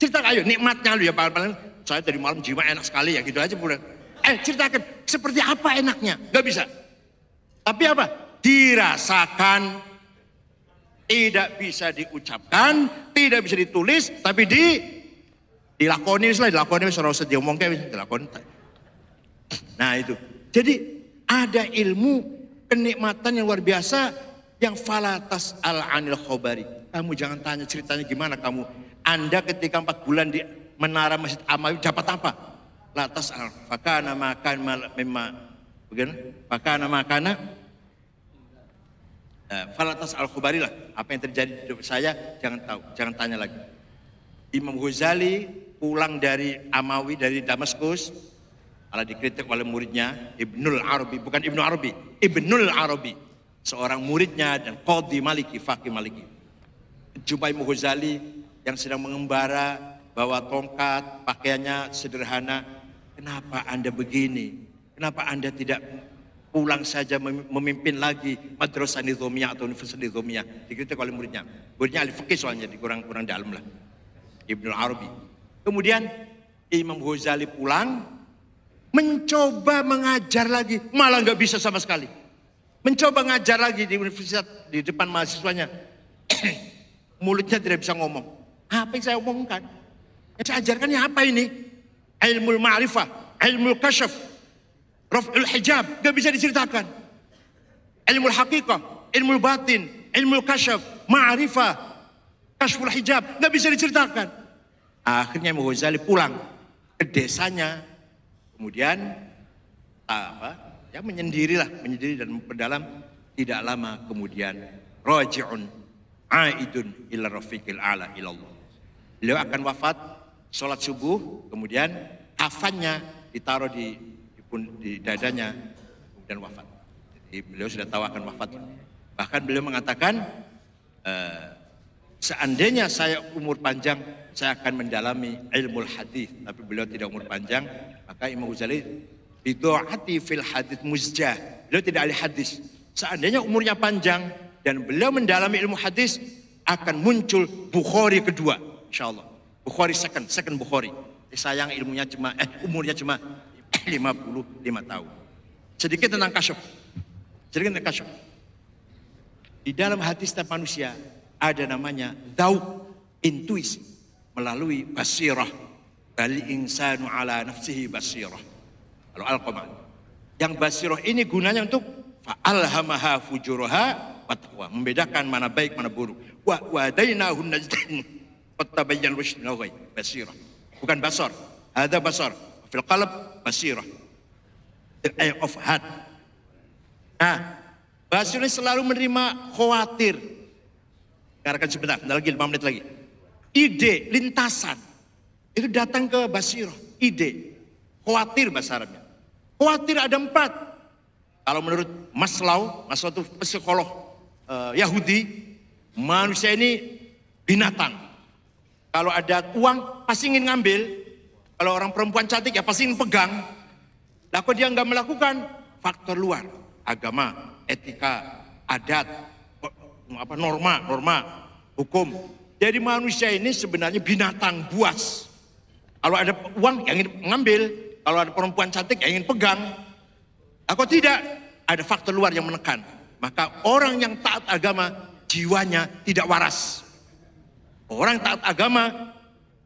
ayo nikmatnya lu ya. Paling saya dari malam jima enak sekali ya, gitu aja. Ceritakan seperti apa enaknya. Gak bisa. Tapi apa? Dirasakan. Tidak bisa diucapkan, tidak bisa ditulis, tapi dilakoni seorang usah diomongkan, dilakoni. Nah itu. Jadi ada ilmu kenikmatan yang luar biasa yang falatas al-anil khobari. Kamu jangan tanya ceritanya gimana kamu. Anda ketika 4 bulan di menara Masjid Amawi dapat apa? Latas al-fakana makan memang bagaimana? Fakana makana falatas al-khobari lah. Apa yang terjadi di hidup saya jangan tahu, jangan tanya lagi. Imam Ghazali pulang dari Amawi, dari Damaskus, malah dikritik oleh muridnya Ibnul Arabi, bukan Ibnu Arabi, Ibnul Arabi, seorang muridnya dan qadhi maliki, faqih maliki. Jumpa Imam Ghazali yang sedang mengembara, bawa tongkat, pakaiannya sederhana. Kenapa Anda begini? Kenapa Anda tidak pulang saja memimpin lagi madrasah nizamiyah atau universitas nizamiyah? Dikritik oleh muridnya. Muridnya ahli fikih soalnya, kurang dalam lah. Ibnul Arabi. Kemudian Imam Ghazali pulang, mencoba mengajar lagi, malah nggak bisa sama sekali. Mencoba ngajar lagi di universitas di depan mahasiswanya, mulutnya tidak bisa ngomong. Apa yang saya omongkan? Yang saya ajarkannya apa ini? Ilmu ma'rifah, ilmu kasyaf, raf'ul hijab, nggak bisa diceritakan. Ilmu hakikah, ilmu batin, ilmu kasyaf, ma'rifah, kasyful hijab, nggak bisa diceritakan. Akhirnya Imam Ghazali pulang ke desanya, kemudian menyendiri dan berdalam. Tidak lama kemudian raji'un aidun ila rafiqil a'la ilallah. Beliau akan wafat, sholat subuh, kemudian kafannya ditaruh di dadanya, kemudian wafat. Jadi beliau sudah tahu akan wafat. Bahkan beliau mengatakan, seandainya saya umur panjang, saya akan mendalami ilmu hadis. Tapi beliau tidak umur panjang, maka Imam Ghazali bidu'ati fil hadis muzjah. Beliau tidak ahli hadis. Seandainya umurnya panjang dan beliau mendalami ilmu hadis, akan muncul Bukhari kedua, insyaallah. Bukhari second Bukhari. Sayang umurnya cuma 55 tahun. Sedikit tentang kasyaf. Di dalam hati setiap manusia ada namanya dzauq, intuisi, melalui basirah. Bali insanu ala nafsihi basirah. Kalau Al-Qamar. Yang basirah ini gunanya untuk fa'alhamaha fujuraha wa taqwa, membedakan mana baik mana buruk. Wa wadainahu najdain fattabayyan rusyd min al-ghayy. Basirah, bukan basar. Ada basar, fil qalb basirah, the eye of heart. Nah, basirah selalu menerima khawatir. Karena sebentar lagi 5 menit lagi. Ide, lintasan itu datang ke basirah. Ide, khawatir bahasa Arabnya. Khawatir ada 4. Kalau menurut Maslow itu psikolog Yahudi, manusia ini binatang. Kalau ada uang pasti ingin ngambil. Kalau orang perempuan cantik ya pasti ingin pegang. Lah kok dia nggak melakukan? Faktor luar, agama, etika, adat, norma, hukum. Jadi manusia ini sebenarnya binatang buas. Kalau ada uang yang ingin ngambil, kalau ada perempuan cantik yang ingin pegang. Kok tidak? Ada faktor luar yang menekan. Maka orang yang taat agama, jiwanya tidak waras. Orang yang taat agama,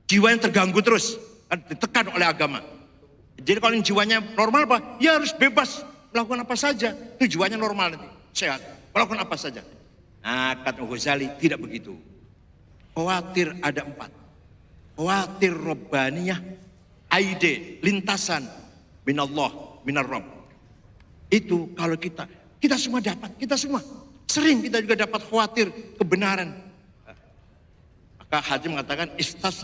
jiwanya terganggu terus, ditekan oleh agama. Jadi kalau jiwanya normal apa? Ya harus bebas melakukan apa saja. Itu jiwanya normal nanti, sehat, melakukan apa saja. Nah, kata Ghazali tidak begitu. Khawatir ada 4. Khawatir robbaniyah, aide, lintasan, minallah, minar Rabb. Itu kalau kita semua dapat, kita semua sering kita juga dapat khawatir kebenaran. Maka hadis mengatakan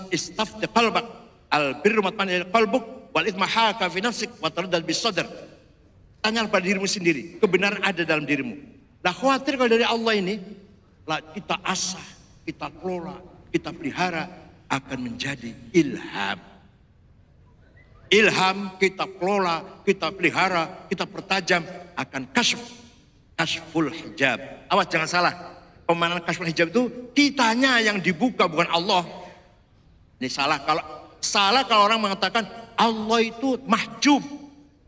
istafti qalbak al-birru matma'inna qalbuk wal ithma haka fi nafsik wa taraddad bis sadr. Tanyalah pada dirimu sendiri, kebenaran ada dalam dirimu. Nah, khawatir kalau dari Allah ini kita asah, kita kelola, kita pelihara, akan menjadi ilham. Ilham kita kelola, kita pelihara, kita pertajam, akan kasyful hijab. Awas jangan salah, pemandangan kasyful hijab itu kitanya yang dibuka, bukan Allah. Ini salah kalau orang mengatakan Allah itu mahjub.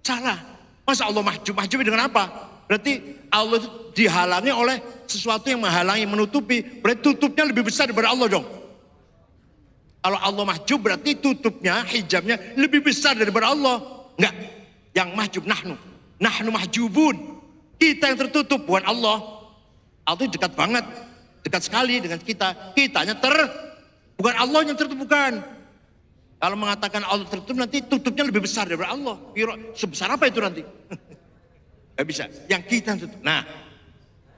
Salah. Masa Allah mahjub? Mahjub dengan apa? Berarti Allah itu dihalangi oleh sesuatu yang menghalangi, menutupi. Berarti tutupnya lebih besar daripada Allah dong. Kalau Allah mahjub berarti tutupnya, hijabnya lebih besar daripada Allah. Enggak, yang mahjub nahnu mahjubun. Kita yang tertutup, bukan Allah. Allah itu dekat banget, dekat sekali dengan kita. Kitanya bukan Allah yang tertutup, bukan. Kalau mengatakan Allah tertutup, nanti tutupnya lebih besar daripada Allah. Sebesar apa itu nanti? Gak bisa, yang kita yang tutup. Nah,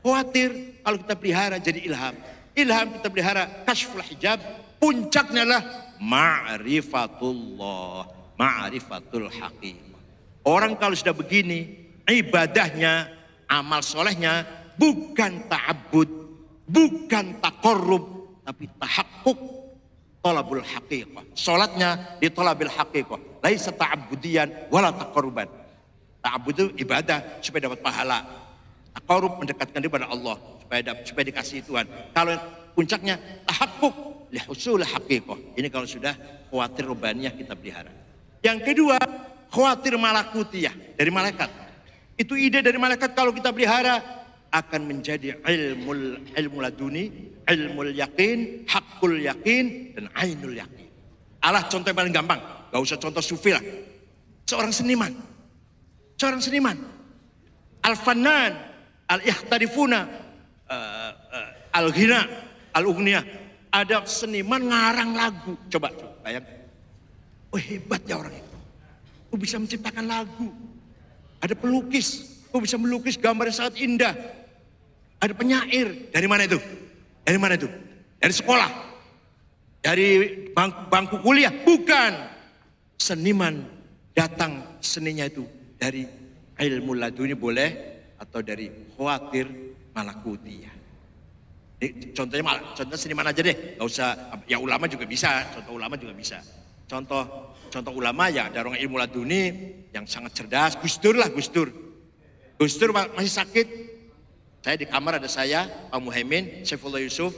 khawatir kalau kita pelihara jadi ilham. Ilham kita pelihara kasyful hijab. Puncaknya adalah ma'rifatullah, ma'rifatul haqiqah. Orang kalau sudah begini, ibadahnya, amal solehnya, bukan ta'abbud, bukan taqarrub, tapi tahakkuk, talabul haqiqah. Sholatnya di talabil haqiqah. Laisa ta'abbudian, wala taqarruban. Ta'abbud itu ibadah supaya dapat pahala. Taqarrub mendekatkan diri pada Allah, supaya dikasih Tuhan. Kalau puncaknya tahakkuk, lihusul haqiqah. Ini kalau sudah khawatir robbaniyah kita pelihara. Yang kedua, khawatir malakutiyah, dari malaikat. Itu ide dari malaikat kalau kita pelihara akan menjadi ilmu laduni, ilmu yakin, hakul yakin, dan ainul yakin. Allah contoh yang paling gampang, gak usah contoh sufi lah. Seorang seniman, al-fannan, al-ikhtarifuna, al-ghina, al-ughniyah, Ada seniman ngarang lagu. Coba bayangkan. Oh hebat ya orang itu. Oh bisa menciptakan lagu. Ada pelukis. Oh bisa melukis gambar yang sangat indah. Ada penyair. Dari mana itu? Dari mana itu? Dari sekolah. Dari bangku kuliah. Bukan. Seniman datang seninya itu dari ilmu laduni boleh. Atau dari khawatir malakutiyah. Contohnya seniman aja deh, nggak usah. Ya ulama juga bisa, contoh ulama juga bisa. Contoh ulama ya ada orang ilmu laduni yang sangat cerdas. Gus Dur lah, Gus Dur. Gus Dur masih sakit. Saya di kamar ada saya, Pak Muhaimin, Saifullah Yusuf,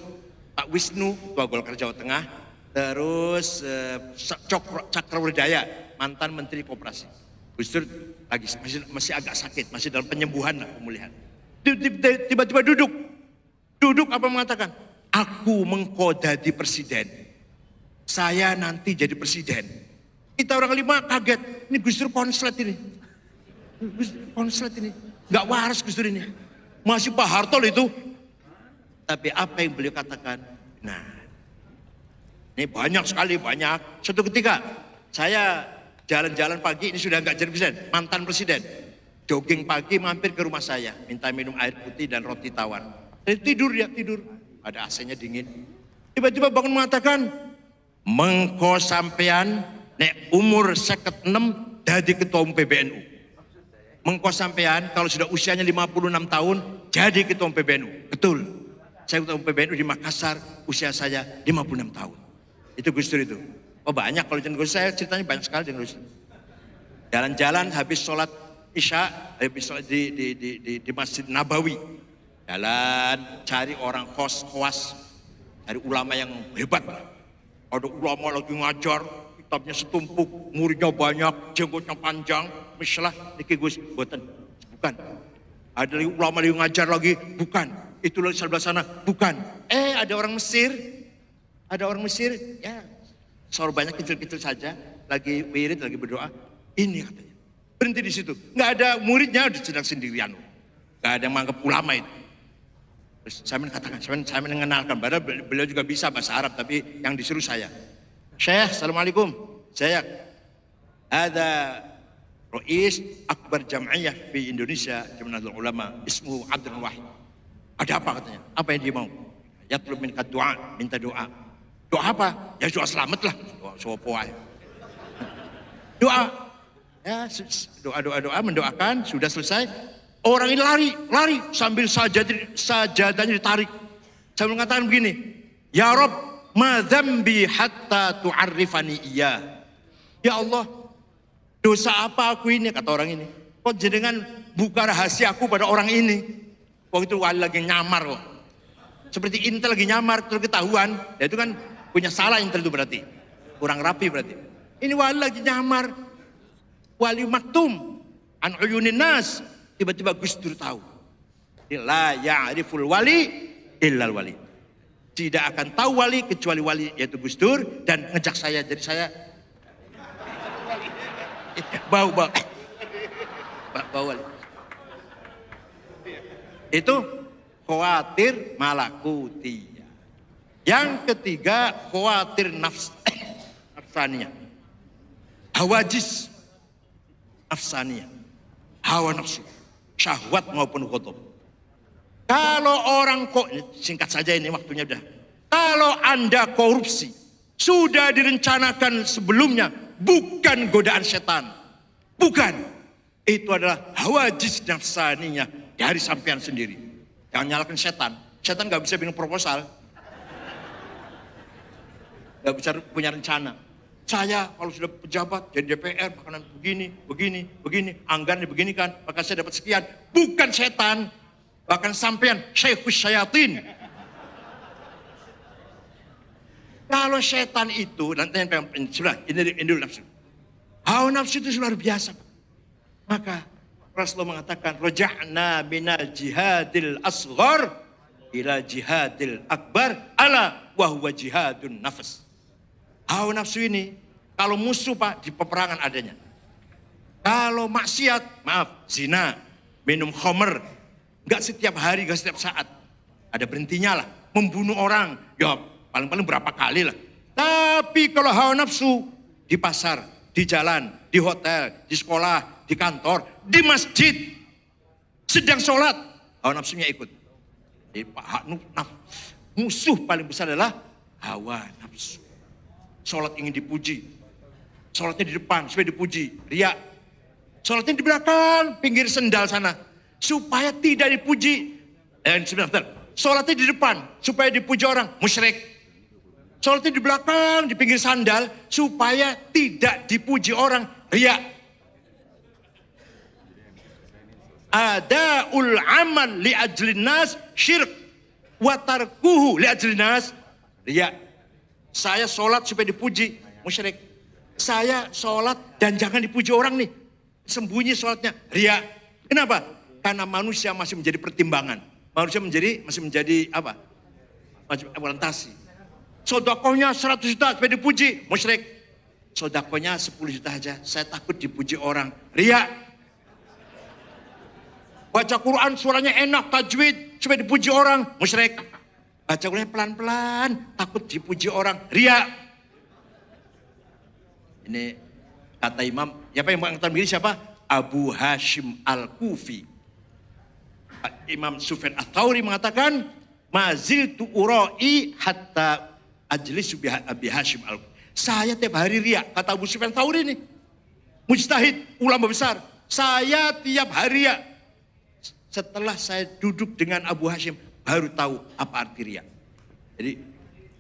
Pak Wisnu, Ketua Golkar Jawa Tengah, terus Cakrawardaya, mantan Menteri Koperasi. Gus Dur lagi masih agak sakit, masih dalam penyembuhan lah, pemulihan. Tiba-tiba duduk apa mengatakan? Aku mengkodadi presiden. Saya nanti jadi presiden. Kita orang lima kaget. Ini Gus Dur konslet ini. Konslet ini. Gak waras Gus Dur ini. Masih Pak Harto itu. Tapi apa yang beliau katakan? Nah. Ini banyak sekali, banyak. Suatu ketika saya jalan-jalan pagi, ini sudah gak jadi presiden. Mantan presiden. Jogging pagi mampir ke rumah saya. Minta minum air putih dan roti tawar. Tidur. Ada AC-nya dingin. Tiba-tiba bangun mengatakan, mengko sampean nek umur 56 jadi ketua umum PBNU. Mengko sampean kalau sudah usianya 56 tahun jadi ketua umum PBNU. Betul. Saya ketua umum PBNU di Makassar, usia saya 56 tahun. Itu Gus Dur itu. Oh banyak kalau Gus Dur, saya ceritanya banyak sekali dengan Gus Dur. Jalan-jalan habis sholat Isya, habis sholat di Masjid Nabawi. Jalan cari orang khawas, cari ulama yang hebat. Ada ulama lagi ngajar, kitabnya setumpuk, muridnya banyak, jenggotnya panjang. Misalnya, niki Gus, bukan. Ada lagi ulama lagi ngajar lagi, bukan. Itu lagi sebelah sana, bukan. Ada orang Mesir, ya, sorbannya kecil-kecil saja, lagi wirid, lagi berdoa. Ini katanya, berhenti di situ. Nggak ada muridnya, sedang sendirian. Nggak ada yang menganggap ulama itu. Terus saya mengatakan, saya mengenalkan, padahal beliau juga bisa bahasa Arab, tapi yang disuruh saya. Syekh, Assalamualaikum. Saya ada Rais Akbar Jam'iyah di Indonesia, Jamiatul Ulama, ismuhu Abdul Wahid. Ada apa katanya? Apa yang dia mau? Yatlub minka doa, minta doa. Doa apa? Ya doa selamat lah. Doa. Doa, mendoakan, sudah selesai. Orang ini lari sambil sajadahnya ditarik. Saya mengatakan begini, ya Rob, ma dzambi hatta tu'arrifani iya. Ya Allah, dosa apa aku ini, kata orang ini. Kok jenengan buka rahasia aku pada orang ini. Waktu itu wali lagi nyamar kok. Seperti Intel lagi nyamar, terus ketahuan. Ya itu kan punya salah Intel itu berarti. Kurang rapi berarti. Ini wali lagi nyamar. Wali maktum. An uyunin nas. Tiba-tiba Gus Dur tahu. La ya'riful wali illal wali. Tidak akan tahu wali kecuali wali, yaitu Gus Dur, dan ngejak saya. Jadi saya bau wali. Itu khawatir malakutiyah. Yang ketiga khawatir nafsaniyah. Hawajis nafsaniyah. Hawa nafsu. Syahwat maupun khutub. Kalau orang singkat saja ini waktunya udah. Kalau Anda korupsi, sudah direncanakan sebelumnya, bukan godaan setan. Bukan. Itu adalah hawajis nafsaniyah dari sampean sendiri. Jangan nyalakan setan. Setan gak bisa bikin proposal. Gak bisa punya rencana. Saya kalau sudah pejabat jadi DPR makanan begini, anggaran dibeginikan, maka saya dapat sekian. Bukan setan, bahkan sampean syaikhus syayatin. Kalau setan itu, nanti ini dulu nafsu. Hawa nafsu itu luar biasa. Maka Rasulullah mengatakan, roja'na minal jihadil asghar ila jihadil akbar ala wahwa jihadun nafas. Hawa nafsu ini, kalau musuh Pak, di peperangan adanya. Kalau maksiat, maaf, zina, minum khamr, gak setiap hari, gak setiap saat. Ada berhentinya lah, membunuh orang, ya paling-paling berapa kali lah. Tapi kalau hawa nafsu di pasar, di jalan, di hotel, di sekolah, di kantor, di masjid, sedang sholat, hawa nafsunya ikut. Jadi musuh paling besar adalah hawa nafsu. Sholat ingin dipuji, sholatnya di depan supaya dipuji, riya. Sholatnya di belakang, pinggir sendal sana, supaya tidak dipuji. Sebentar, sholatnya di depan supaya dipuji orang, musyrik. Sholatnya di belakang, di pinggir sandal, supaya tidak dipuji orang, riya. Ada'ul amal li ajlin nas syirk, wa tarkuhu li ajlin nas riya. Saya sholat supaya dipuji, musyrik. Saya sholat dan jangan dipuji orang nih, sembunyi sholatnya, riya. Kenapa? Karena manusia masih menjadi pertimbangan. Manusia masih menjadi apa? Orientasi. Sodakohnya 100 juta supaya dipuji, musyrik. Sodakohnya 10 juta aja, saya takut dipuji orang, riya. Baca Quran suaranya enak, tajwid, supaya dipuji orang, musyrik. Baca Quran pelan-pelan, takut dipuji orang, riya. Ini kata Imam, siapa yang mengatakan begini siapa? Abu Hashim Al-Kufi. Imam Sufyan Ats-Tsauri mengatakan, maziltu ura'i hatta ajlisu bi Abi Hashim Al-Kufi. Saya tiap hari riya, kata Abu Sufyan Ats-Tsauri ini. Mujtahid, ulama besar. Saya tiap hari riya. Setelah saya duduk dengan Abu Hashim, baru tahu apa arti riya. Jadi,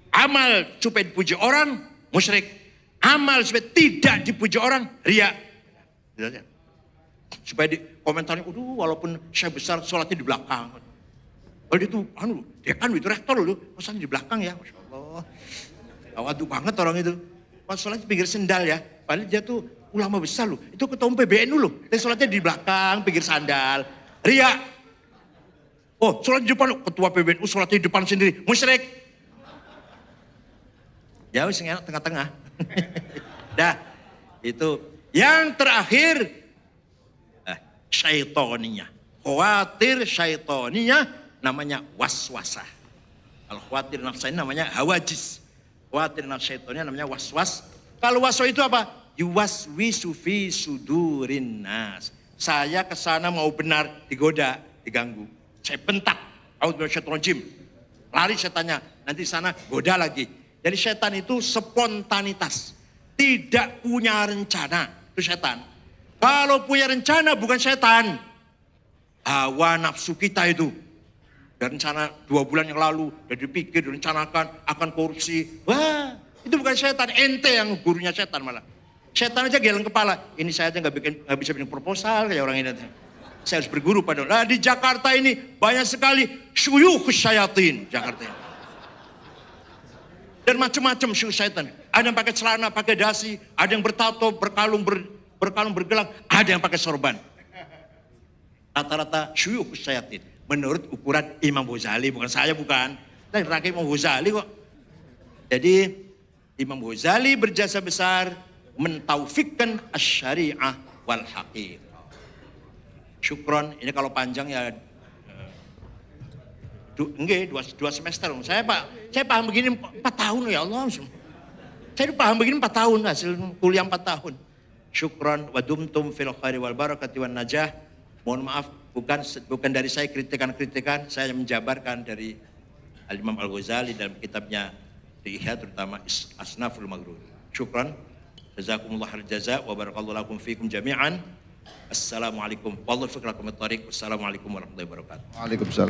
amal supaya dipuji orang, musyrik. Amal supaya tidak dipuji orang, riya. Supaya di komentarnya, walaupun saya besar, sholatnya di belakang. Kalau itu, dekan itu rektor loh, sholatnya di belakang ya, Masya Allah. Waduh banget orang itu. Pas sholatnya pinggir sendal ya, padahal dia tuh ulama besar loh. Itu ketua umum PBNU loh, tapi sholatnya di belakang, pinggir sandal. Riya. Oh, sholat di depan, ketua PBNU sholatnya di depan sendiri, musyrik. Ya wis enak tengah-tengah. Dah, itu yang terakhir syaitoniyah. Khawatir syaitoniyah namanya waswasah. Kalau khawatir nafsu ini namanya hawajis. Khawatir nafsu syaitoniyah namanya waswas. Kalau waswas itu apa? Yuwaswisu fi sudurin nas. Saya kesana mau benar, digoda, diganggu. Saya bentak, a'udzubillahi. Lari setannya, nanti sana goda lagi. Jadi setan itu spontanitas, tidak punya rencana, itu setan. Kalau punya rencana bukan setan, hawa nafsu kita itu. Dan rencana 2 bulan yang lalu, udah dipikir, direncanakan, akan korupsi. Wah, itu bukan setan, ente yang gurunya setan malah. Setan aja geleng kepala, ini saya aja nggak bisa bikin proposal kayak orang ini. Saya harus berguru pada. Nah di Jakarta ini banyak sekali syuyukh syayatin, Jakarta ini. Dan macam-macam syaitan. Ada yang pakai celana, pakai dasi, ada yang bertato, berkalung bergelang, ada yang pakai sorban. Rata-rata syuyukh syayatin. Menurut ukuran Imam Ghazali, bukan saya bukan. Dan rakyat Imam Ghazali kok. Jadi Imam Ghazali berjasa besar mentaufikkan asy-syari'ah wal haqiqah. Syukron, ini kalau panjang ya enggak, 2 semester. Saya paham begini 4 tahun ya Allah. Saya paham begini 4 tahun, hasil kuliah 4 tahun. Syukron wa dumtum fil khairi wal barakati wan najah. Mohon maaf, bukan dari saya kritikan, saya menjabarkan dari Al-Imam Al-Ghazali dalam kitabnya di Ihya terutama Asnaful Maghrur. Syukron. Jazakumullah khairal jaza wa barakallahu lakum fikum jami'an. Assalamualaikum warahmatullahi wabarakatuh. Wassalamualaikum warahmatullahi wabarakatuh. Waalaikumsalam.